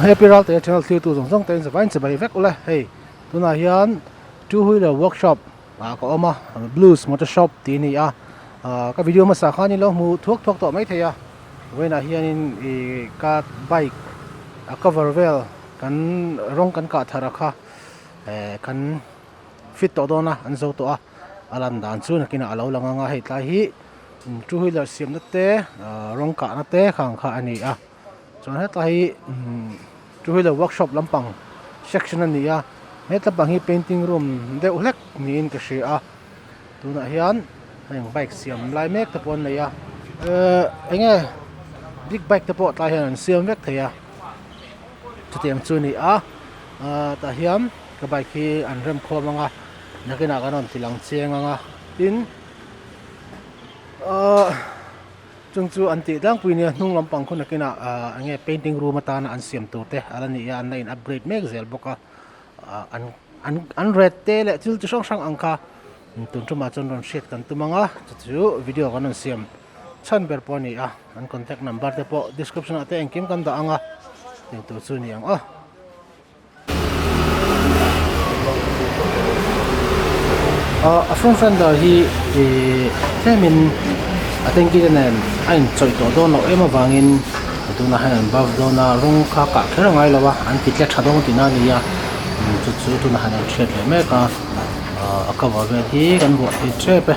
happy route te channel 3 tu zong zong ten zawain chabai vek ule hei tuna hian two wheeler workshop ko oma blues motor shop ti ni a ka video ma sa khani lo mu thuak to mai theya wena hian in ka bike a cover vel kan rong kan ka thara kha kan fit to dona an zo to a alan dan chu na kina alo langa nga hei tla hi two wheeler siam na te rong ka na te khang kha ani a chon he tla hi two wheeler workshop lampang section ani a he tla bang hi painting room de ulek ni in ka shi a tuna hian heng bike siam lai mek te pon nei a enge big bike te po tla hian siam vek theya chutiang chu ni a ta hiam ka bike hi an rem khomanga nakina kanon tilang chianganga tin chung chu anti dang puinia hnung lampang khuna kina ange painting room atana an siam tu te alani ya an in upgrade mek zel boka an red te le til chu sang angka tun tuma chon ron shet kan tumanga chu video kanon siam chan ber poni a an contact number te po description ate engkim kan da anga tin tu chu ni ang a friend hi themin atenki nen ain choi to do no ema wangin tuna han bav do na rong kha ka khera ngai lawa an title thadong tina ni ya chu tuna han thret le me ka akawa ve hi kan bo hi trepe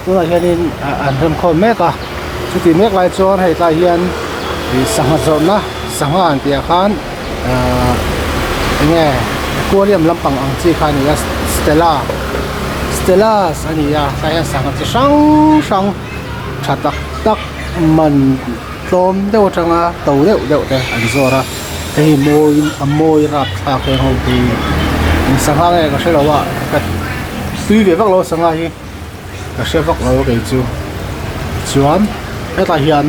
tuna hianin an rem khom mek a chuti mek lai chon hei tla hian sangha zona sangha an tia khan enge aquarium lampang ang chi khan ya stella ani ya saya sangha chi sang thatak tak man tom deuh tanga to deuh te an zora hei moi rap tha ke ho ti sangha nge ka shelawa ka tui ve vak lo sangha hi ka she vak lo ke chuan eta hian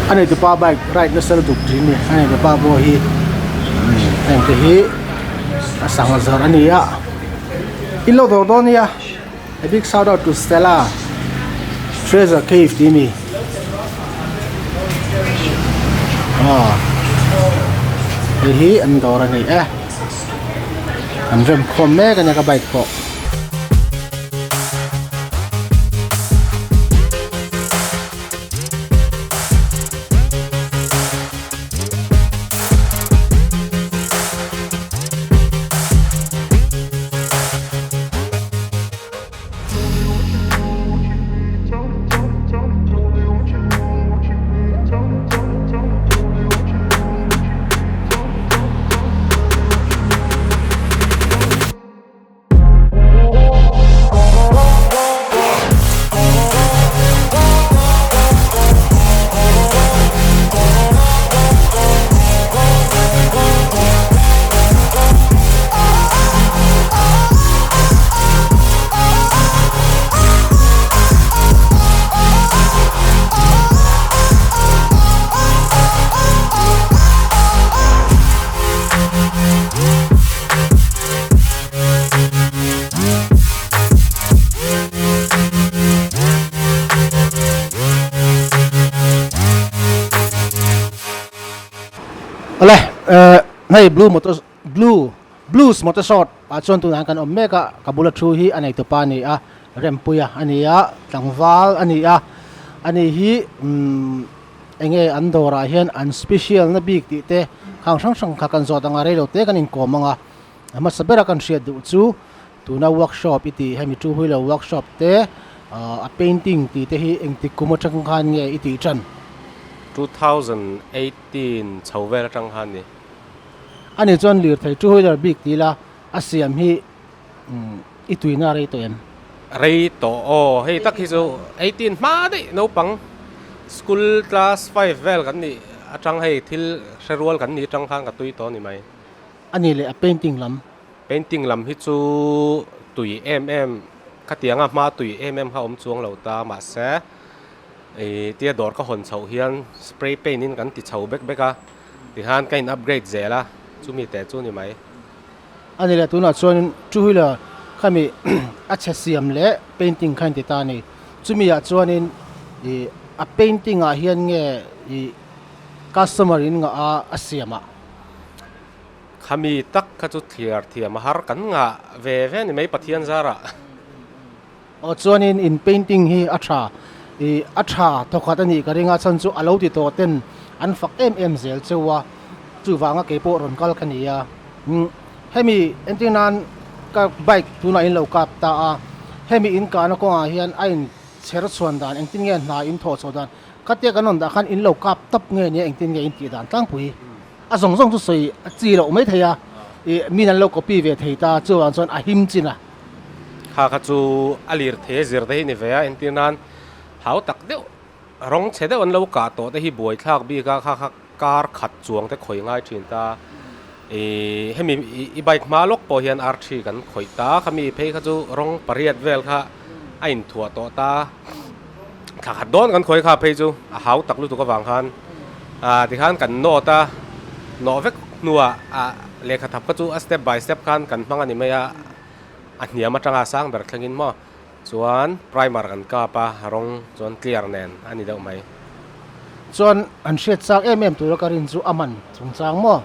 ane tu pa bike right na sel duk jin ni ane tu pa bo hi em te hi asang zar ani ya ilo do ni ya a big shout out to Stella Treasure Cave timi hi an dor ani an rem khom me ka ka bike ko hey blues motor shot chuan tunan kan om meka kabula thu hi anei to pa ni a rempuya ania tlangwal ania ani hi enge andora hian an special na big ti te khang sang kha kan zot anga relo te kan in komanga ama sabera kan hriat du chu tuna workshop iti hemi two wheeler workshop te a painting ti te hi engti kuma chang khan nge iti chan 2018 chawvel atang han ni ani chuan lir thei two wheeler big ti la asiam hi ituina rei to em rei to hei tak hi chu 18 ma de no pang school class 5 vel kan ni atang hei thil sherwal kan ni tang khang ka tui to ni mai ani le a painting lam hi chu tui khatianga ma tui ha om chuang lo ta ma se tia dor ka hon chho hian spray paint in kan ti chho beka ti han kain upgrade zela chumi te chu ni mai ani le tuna chuan two wheeler khami acha siam le painting khan ti ta ni chumi ya chuan in a painting a hian nge customer in nga a siama khami tak ka chu thiam har kan nga ve ni mai pathian zara o chuan in painting hi acha to khat ani ka ringa chan chu alo ti to ten an fak zel chewa chu wanga ke po ron kal khania hemi entinan ka bike tuna in lo kap ta a hemi in ka na ko a hian ain cher chuan dan engtin nge na in tho chodan khatia kanon da khan in lo kap tap nge ni engtin nge in ti dan tlang pui a zong chu soi chi lo mai theya min an lo copy ve thei ta chuan chuan a him china kha chu alir the zir dei ni ve a entinan hau tak deuh rong che deuh an lo ka to te hi buai thlak bi ka kha kar khat chuang te khoi ngai thin ta hemi i bike ma lok po hian R3 kan khoi ta khami phei kha chu rong pariat vel kha ain thua to ta kha khat don kan khoi kha phei chu a hau tak lu tu ka wang khan ti khan kan no ta no vek nuwa le kha thap ka chu a step by step khan kan hmang ani mai a hniam atanga sang ber thlangin mo chuan primer kan ka pa rong chuan clear nen ani deuh mai chuan an hriat sak tu ka rin chu aman chung chang mo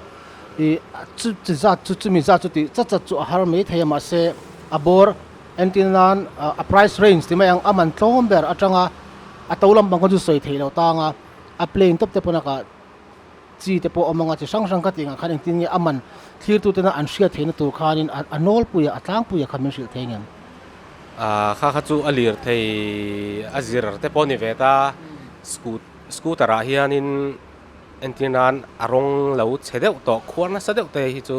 chu mi za chu ti cha chu a har mai thei ma se abor entinan a price range ti mai ang aman tlom ber atanga atolam bang ko chu soi thei lo tanga a plane top te pona ka chi te po omanga chi sang ka tinga khan engtin nge aman thlir tu te na an hriat theina tur khanin anol puya atlang puya khamin hriat theingan kha chu alir thei azir te poni veta scooter a hianin entinan arong lo chedeu to khuarna sadeu te hi chu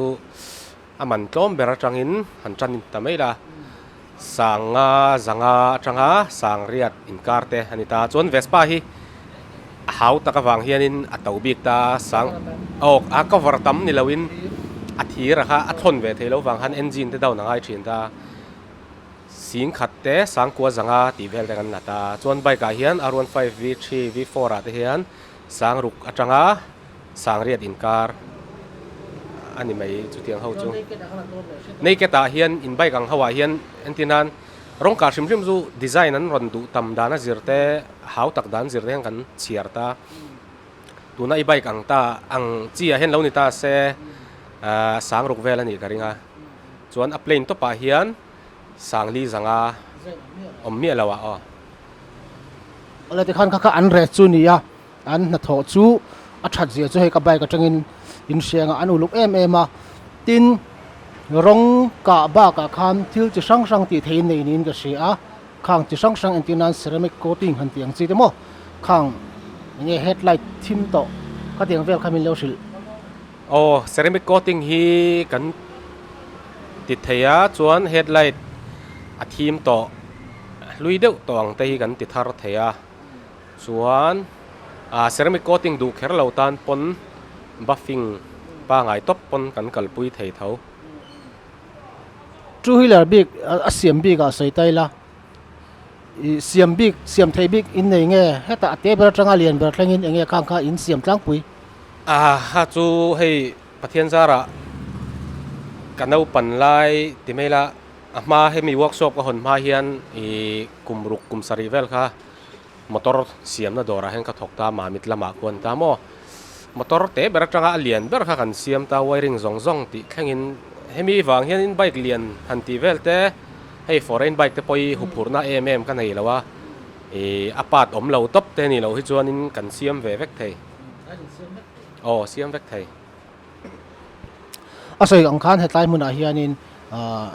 aman tlom ber atangin han chanin tamaila sanga zanga atanga sang riat inkar te anita chuan vespa hi hau taka wang hianin atau bik ta sang a cover tam ni lawin a thira kha a thon ve thelo wang han engine te daw na ngai thin ta sing khat te sang kwa zanga ti vel te kan nata chuan bike a hian R15 V3 V4 a te hian sang ruk atanga sang riat inkar ani mai chu tiang ho chu nei ke ta hian in bike ang hawa hian entinan rong ka shim chu design an ron du tam dana zirte hau tak dan zirte kan chiarta tuna i bike ang ta ang chi a hen lo ni ta se sang ruk vel ani karinga chuan a plane to pa hian sang li zanga om mi lawa ala te khan kha an re chu ni ya an na tho chu a that zia chu he ka bike atangin in sianga an uluk a tin rong ka ba ka kham thil chi sang ti thein nei nin ka sia khang chi sang entinan ceramic coating han tiang chi te mo khang nge headlight thim to ka tiang vel khamin lo sil ceramic coating hi kan ti theya chuan headlight a thim to lui deuh tawng te hi kan ti thar theya chuan ceramic coating du kher lo tan pon buffing pa ngai top pon kan kalpui thei tho two wheeler big a siam big a sei taila siam thei big in nei nge heta ate ber tanga lian ber thlangin enge khang kha in siam tlang pui ha chu hei pathian zara kanau pan lai timela ma hemi workshop ka hon ma hian kumruk kumsari vel kha motor siam na dora hen ka thokta ma mit lama kon ta mo motor te ber atanga alian ber kha kan siam ta wiring zong zong ti thlengin hemi wang hian in bike lian han ti vel te hei foreign bike te poi hupurna kan hei lawa apat om lo top te ni lo hi chuan in kan siam ve vek thei siam vek thei asoi ang khan hetlai mun a hianin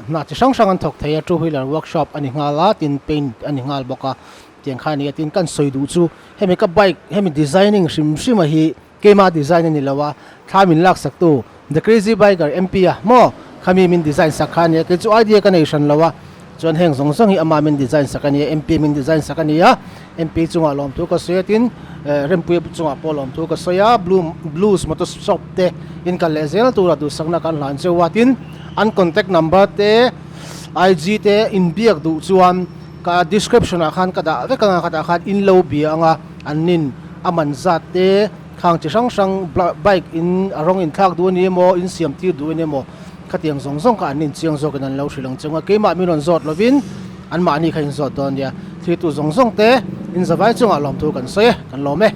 na chi sang sang an thok thei a two wheeler workshop ani ngala tin paint ani ngal boka tiang khani tin kan soi du chu hemi ka bike hemi designing sim hi kema design ani lawa thamin lak sak tu the crazy biker mp a mo khami min design sakhani ke chu idea connection lawa chuan heng zong zong hi ama min design sakani mp min design sakani ya mp chunga lom tu ka soyatin rempu chunga polom tu ka soya blues motor shop te in ka lezel tu ra du sangna kan lan chewatin an contact number te ig te in biak du chuan ka description a khan ka da ve ka da khan in lo bi anga anin aman zat te khang chi sang bike in arong in thak du ni mo in siam ti du ni mo khatiang zong zong ka anin chiang zo kan lo shrilang chunga keima minon zot lovin an ma ni khain zot don dia thi tu zong zong te in zawai chunga lom tu kan soye kan lo me